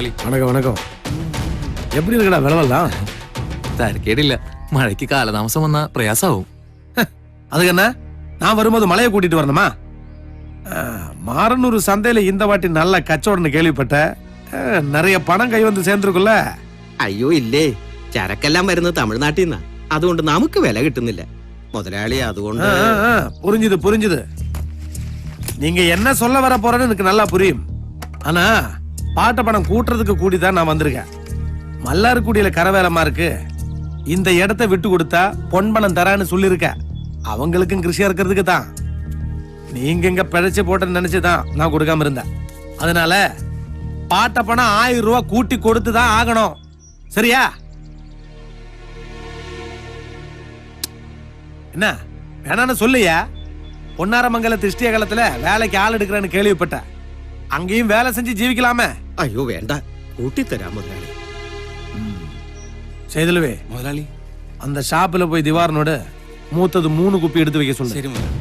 മുതലാളി. വണക്കം വണക്കം. எப்படி இருக்கடா விளவெல்லாம்? തരക്കേടില്ല. മഴയ്ക്ക് കാലതാമസം വന്ന പ്രയാസാവും. அதுக்கு என்ன, நான் வரும்போது மலையை கூட்டிட்டு வரணுமா? மாரனூர் சந்தையில இந்த வாட்டி நல்ல கச்சவடம்னு கேள்விப்பட்டேன். நிறைய பணம் கை வந்து சேர்ந்துருக்குல்ல? അയ്യോ ഇല്ലേ, ചരക്കെല്ലാം വരുന്നത് തമിഴ്നാട്ടിൽ നിന്നാ. അതുകൊണ്ട് നമുക്ക് വില കിട്ടുന്നില്ല മുതലാളി. അതുകൊണ്ട് புரிஞ்சுது புரிஞ்சுது. நீங்க என்ன சொல்ல வர போறேன்னு எனக்கு நல்லா புரியும். ஆனா பாட்ட பணம் கூட்டுறதுக்கு கூடிதான் நான் வந்திருக்கேன். மல்லார்குடியில கரவேலமா இருக்கு. இந்த இடத்தை விட்டு கொடுத்தா பொன் பணம் தரான்னு சொல்லிருக்க. அவங்களுக்கும் கிருஷியா இருக்கிறதுக்கு தான். நீங்க இங்க பிழைச்சு போட்டேன்னு நினைச்சுதான் நான் கொடுக்காம இருந்தேன். அதனால பாட்ட பணம் 1000 ரூபாய் கூட்டி கொடுத்துதான் ஆகணும். சரியா? என்ன வேணான்னு சொல்லியா? பொன்னாரமங்கல திருஷ்டிய காலத்துல வேலைக்கு ஆள் எடுக்கிறேன்னு கேள்விப்பட்டேன். அங்கேயும் வேலை செஞ்சு ஜீவிக்கலாமே. അയ്യോ വേണ്ട, കൂട്ടിത്തരാം മുതലാളി. செய்தலுவே മുതലാളി, அந்த ஷாப்ல போய் திவாரனோட மூத்தது 3 குப்பி எடுத்து வைக்க சொல்லு. ശരി മുതലാളി.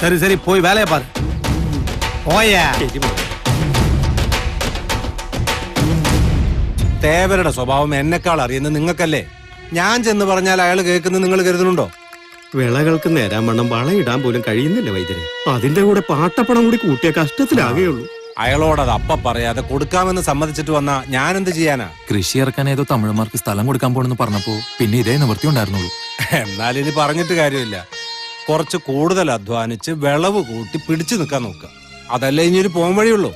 சரி சரி, போய் வேலையை பாரு. ஓயா. തേവരുടെ സ്വഭാവം എന്നെക്കാൾ അറിയുന്നത് നിങ്ങൾക്കല്ലേ? ഞാൻ ചെന്ന് പറഞ്ഞാൽ അയാൾ കേൾക്കുന്നത് നിങ്ങൾ കരുതുന്നുണ്ടോ? വിളകൾക്ക് നേരാൻ വണ്ണം വളയിടാൻ പോലും കഴിയുന്നില്ല വൈദ്യരെ. അതിന്റെ കൂടെ പാട്ടപ്പണം കൂടി കൂട്ടിയ കഷ്ടത്തിലാകെയുള്ളൂ. അയാളോടത് അപ്പ പറയാതെ കൊടുക്കാമെന്ന് സമ്മതിച്ചിട്ട് വന്നാ ഞാൻ എന്ത് ചെയ്യാനാ? കൃഷി ഇറക്കാൻ ഏതോ തമിഴന്മാർക്ക് സ്ഥലം കൊടുക്കാൻ പോണെന്ന് പറഞ്ഞപ്പോ പിന്നെ ഇതേ നിവൃത്തി ഉണ്ടായിരുന്നുള്ളൂ. എന്നാൽ ഇനി പറഞ്ഞിട്ട് കാര്യമില്ല. കുറച്ച് കൂടുതൽ അധ്വാനിച്ച് വിളവ് കൂട്ടി പിടിച്ചു നിൽക്കാൻ നോക്കുക. അതല്ലേ ഇനി ഒരു പോം വഴിയുള്ളൂ.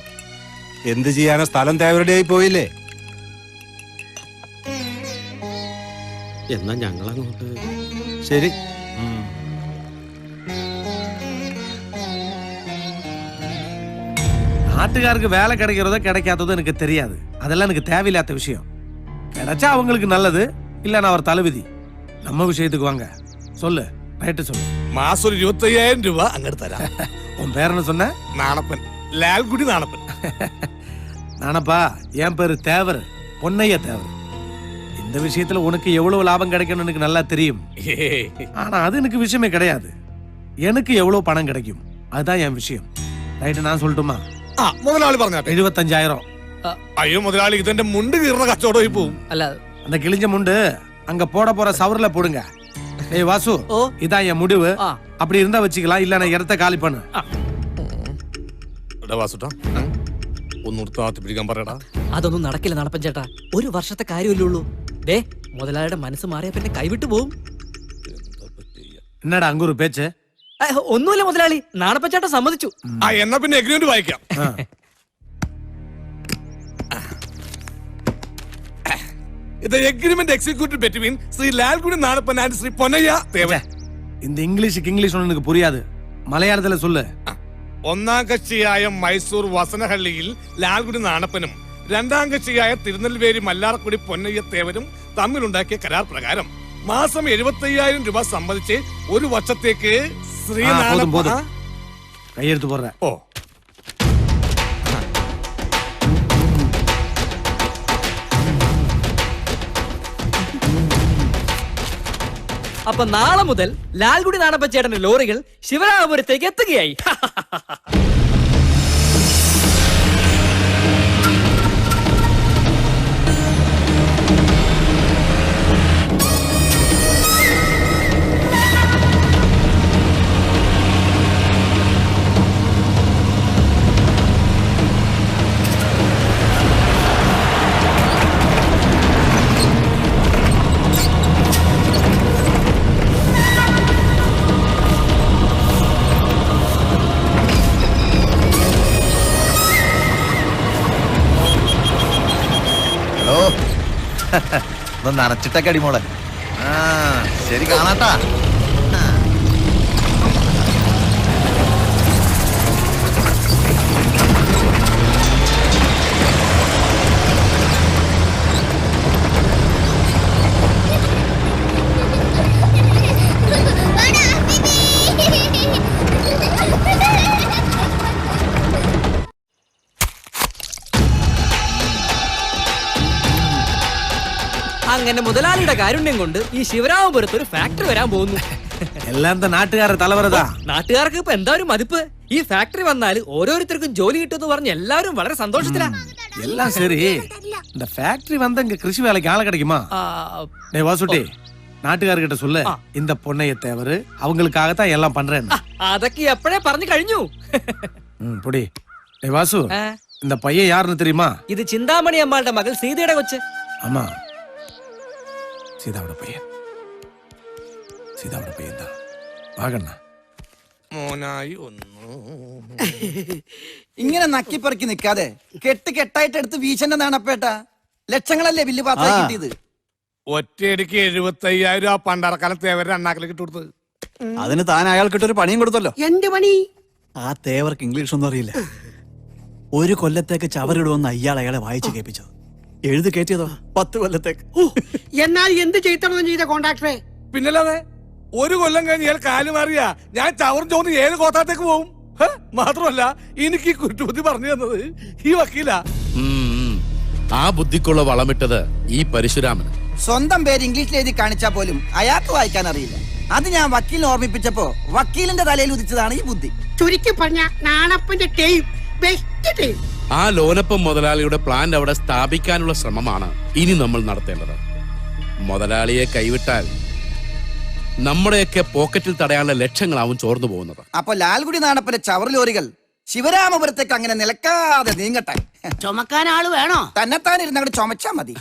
എന്ത് ചെയ്യാനാ, സ്ഥലം തേവരുടെ ആയി പോയില്ലേ? എന്നാ ഞങ്ങളങ്ങോട്ട്. ശരി. நாட்டுக்காருக்கு வேலை கிடைக்கிறதோ கிடைக்காததோ எனக்கு தெரியாது. அதெல்லாம் எனக்கு தேவையில்லாத விஷயம். கிடைச்சா அவங்களுக்கு நல்லது, இல்லன்னா அவர் தலைவிதி. நம்ம விஷயத்துக்கு வாங்க. சொல்லு, ரைட்டு சொல்லு. മാസം 25,000 രൂപ അങ്ങോട്ട് തരാം. உன் பேர் என்ன சொன்ன? നാണപ്പൻ, ലാൽകുടി നാണപ്പൻ. நானப்பா, என் பேரு தேவர், பொன்னைய தேவர். இந்த விஷயத்துல உனக்கு எவ்வளவு லாபம் கிடைக்கும்னு எனக்கு நல்லா தெரியும். ஆனா அது எனக்கு விஷயமே கிடையாது. எனக்கு எவ்வளவு பணம் கிடைக்கும் அதுதான் என் விஷயம். ரைட்டு, நான் சொல்லட்டுமா? ആ മുതലാളി പറഞ്ഞാട്ടെ. 75,000. അയ്യോ മുതലാളി, ഇതെന്റെ മുണ്ട് കീറുന്ന കച്ചവടമായി പോവും. അല്ല, அந்த கிழிஞ்ச முண்டு அங்க போட போற சவர்ல போடுங்க. ஏய் வாசு, இதான் என் முடிவு. அப்படி இருந்தா வச்சுக்கலாம், இல்ல நான் இடத்த காலி பண்ணு. എടാ വാസുട്ടാ, ഒന്നൂർ താത്തി പിടിക്കാൻ പറയടാ. അതൊന്നും നടക്കില്ല നടപ്പൻ ചേട്ടാ. ഒരു വർഷത്തെ കാര്യമല്ലേ ഉള്ളൂ. ദേ, മുതലാളിയുടെ മനസ്സ് മാറിയ പിന്നെ കൈവിട്ടു പോവും. என்னடா அங்க ஒரு பேச்சு? ഒന്നുമില്ല മുതലാളി, നാണപ്പൻ ചേട്ടൻ സമ്മതിച്ചു. ആ എന്നാ പിന്നെ എഗ്രിമെന്റ് വായിക്കാം. ഇത് agreement executive between Shri Lalgudi Nanappan and Shri Ponnayya Thevan. இந்த இங்கிலீஷ் ஒண்ணு எனக்கு புரியாது. மலையாளத்துல சொல்லு. ഒന്നാം കക്ഷിയായ മൈസൂർ വസനഹള്ളിയിൽ ലാൽകുടി നാണപ്പനും രണ്ടാം കക്ഷിയായ തിരുനെൽവേലി മല്ലാർക്കുടി പൊന്നയ്യ തേവനും തമ്മിലുണ്ടാക്കിയ കരാർ പ്രകാരം മാസം 75,000 രൂപ സംബന്ധിച്ച് ഒരു വർഷത്തേക്ക് ശ്രീ போதும் கையெழுத்து போடுற. ഓ അപ്പൊ നാളെ മുതൽ ലാൽകുടി നാണപ്പൻ ചേട്ടന്റെ ലോറികൾ ശിവരാമപുരത്തേക്ക് എത്തുകയായി. നനച്ചിട്ടൊക്കെ അടിമോളെ. ശരി, കാണാട്ടാ. അങ്ങനെ മുതലാളിയുടെ കാരുണ്യം കൊണ്ട് ഈ ശിവരാമപുരത്ത് ഒരു ഫാക്ടറി വരാൻ പോകുന്നു. എല്ലാം നാട്ടുകാരുടെ തലവരതാ. നാട്ടുകാർക്ക് ഇപ്പൊ എന്താ ഒരു മതിപ്പ്. ഈ ഫാക്ടറി വന്നാൽ ഓരോരുത്തർക്കും ജോലി കിട്ടുമെന്ന് പറഞ്ഞ് എല്ലാവരും വളരെ സന്തോഷത്തിലാ. എല്ലാം ശരി, இந்த ஃபேக்டரி வந்தா இங்க கிருஷி வேலைக்கு ஆள கிடைக்குமா? ആ, டேய் வாசுட்டி, நாட்டுக்காரர்கிட்ட சொல்லு, இந்த பொன்னைய தேவரு அவங்களுக்காகத்தான் எல்லாம் பண்றேன்னு. അതൊക്കെ എപ്പോഴേ പറഞ്ഞു കഴിഞ്ഞു. பொடி. டேய் வாசு, ആ, இந்த பையன் யாருன்னு தெரியுமா? ഇത് ചിന്താമണി അമ്മാളുടെ മകൾ സീതയുടെ കൊച്ച്. ஆமா, சீதாவோட பையன். சீதாவோட பையன் தான். வாகண்ணா. മോനായി ഒന്ന് ഇങ്ങനെ നക്കിപ്പറക്കി നിൽക്കാതെ കെട്ട് കെട്ടായിട്ട് എടുത്ത് വീശന്റെ നാണപ്പേട്ട. ലക്ഷങ്ങളല്ലേ ബില്ല് പാത്രം കിട്ടിയത്. ഒറ്റയടിക്ക് 75,000 ആ പണ്ടാറക്കാലം തേവരുടെ അണ്ണാക്കിലേക്ക് ഇട്ട് കൊടുത്ത്. അതിന് താൻ അയാൾക്കിട്ടൊരു പണിയും കൊടുത്തല്ലോ. എന്ത് പണി? ആ തേവർക്ക് ഇംഗ്ലീഷ് ഒന്നും അറിയില്ല. ഒരു കൊല്ലത്തേക്ക് ചവറിടുവെന്ന് അയാളെ വായിച്ചു കേൾപ്പിച്ചത്. എഴുതി കയറ്റിയതോ 10 കൊല്ലത്തേക്ക്. എന്നാൽ എന്ത് ചെയ്തണം ചെയ്ത കോൺട്രാക്ടറെ? പിന്നല്ലാതെ ഒരു കൊല്ലം കഴിഞ്ഞ് ഇയാൾ കാല് മാറിയാ ഞാൻ ചവറും ചോന്ന് 7 കോത്താത്തേക്ക് പോകും. മാത്രമല്ല എനിക്ക് ഈ കുറ്റബുദ്ധി പറഞ്ഞു തന്നത് ഈ വക്കീല. ആ ബുദ്ധിക്കുള്ള വളമിട്ടത് ഈ പരശുരാമന്. സ്വന്തം പേര് ഇംഗ്ലീഷിൽ എഴുതി കാണിച്ചാൽ പോലും അയാൾക്ക് വായിക്കാൻ അറിയില്ല. അത് ഞാൻ വക്കീലിനെ ഓർമ്മിപ്പിച്ചപ്പോ വക്കീലിന്റെ തലയിൽ ഉദിച്ചതാണ് ഈ ബുദ്ധി. ചുരുക്കി പറഞ്ഞ നാണപ്പന്റെ ടീം ബെസ്റ്റ് ടീം. ആ ലോനപ്പം മുതലാളിയുടെ പ്ലാൻ അവിടെ സ്ഥാപിക്കാനുള്ള ശ്രമമാണ് ഇനി നമ്മൾ നടത്തേണ്ടത്. മുതലാളിയെ കൈവിട്ടാൽ നമ്മുടെയൊക്കെ പോക്കറ്റിൽ തടയാനുള്ള ലക്ഷങ്ങളാവും ചോർന്നു പോകുന്നത്. അപ്പൊ ലാൽഗുഡി നാണപ്പന്റെ ചവർ ലോറികൾ ശിവരാമപുരത്തേക്ക് അങ്ങനെ നിലക്കാതെ നീങ്ങട്ടെ. ചുമക്കാൻ ആള് വേണോ? തന്നെത്താൻ ഇരുന്നങ്ങോട്ട് ചുമച്ചാ മതി.